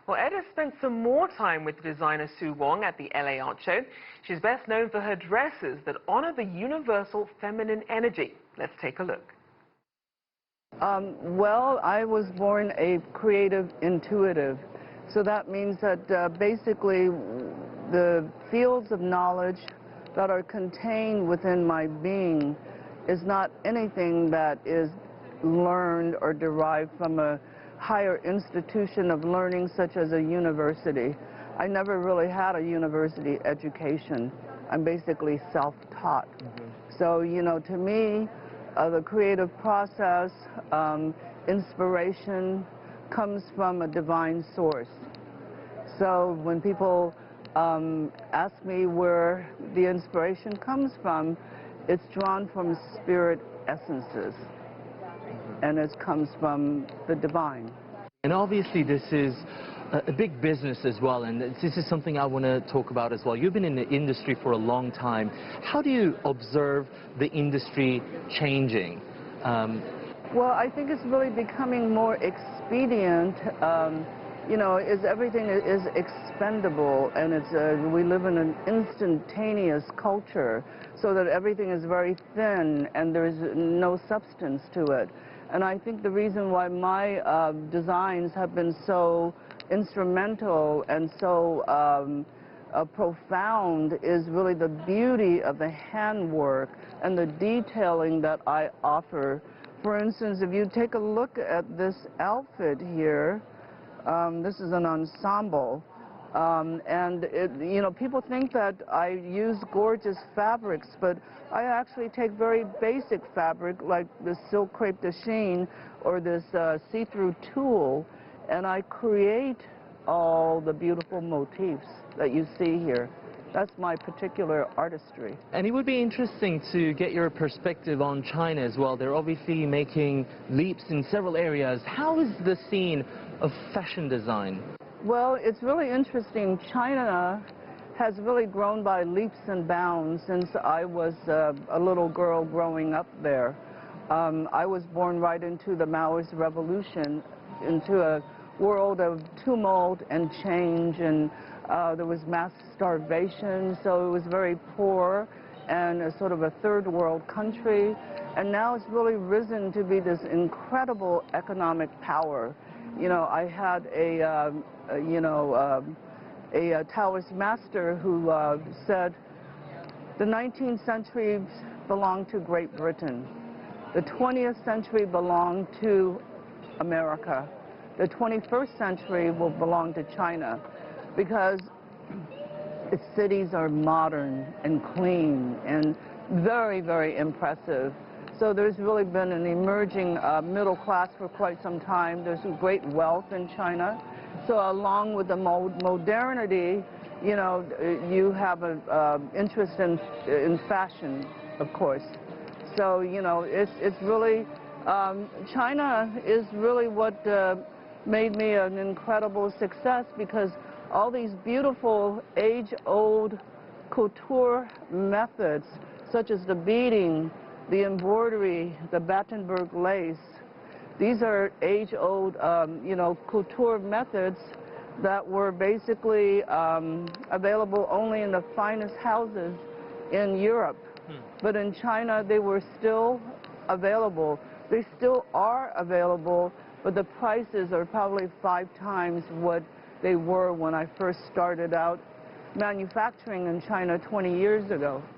Well, Ed has spent some more time with designer Sue Wong at the LA Art Show. She's best known for her dresses that honor the universal feminine energy. Let's take a look. Well, I was born a creative intuitive. So that means that basically the fields of knowledge that are contained within my being is not anything that is learned or derived from a higher institution of learning such as a university. I never really had a university education. I'm basically self-taught. So, you know, to me, the creative process, inspiration comes from a divine source. So when people ask me where the inspiration comes from, it's drawn from spirit essences, and it comes from the divine. And obviously this is a big business as well, and this is something I want to talk about as well. You've been in the industry for a long time. How do you observe the industry changing? Well, I think it's really becoming more expedient. You know, everything is expendable, and we live in an instantaneous culture, so that everything is very thin and there's no substance to it. And I think the reason why my designs have been so instrumental and so profound is really the beauty of the handwork and the detailing that I offer. For instance, if you take a look at this outfit here, this is an ensemble, and you know, people think that I use gorgeous fabrics, but I actually take very basic fabric like this silk crepe de chine or this see-through tulle, and I create all the beautiful motifs that you see here. That's my particular artistry. And it would be interesting to get your perspective on China as well. They're obviously making leaps in several areas. How is the scene of fashion design? Well, it's really interesting. China has really grown by leaps and bounds since I was a little girl growing up there. I was born right into the Maoist revolution, into a world of tumult and change, and there was mass starvation, so it was very poor and a sort of a third world country. And now it's really risen to be this incredible economic power. You know, I had a Taoist master who said the 19th century belonged to Great Britain, the 20th century belonged to America, the 21st century will belong to China, because its cities are modern and clean and very, very impressive. So there's really been an emerging middle class for quite some time. There's great wealth in China. So along with the modernity, you know, you have an interest in fashion, of course. So, you know, it's really, China is really what made me an incredible success, because all these beautiful age-old couture methods, such as the beading, the embroidery, the Battenberg lace, these are age-old, you know, couture methods that were basically available only in the finest houses in Europe. But in China, they were still available. They still are available, but the prices are probably 5 times what they were when I first started out manufacturing in China 20 years ago.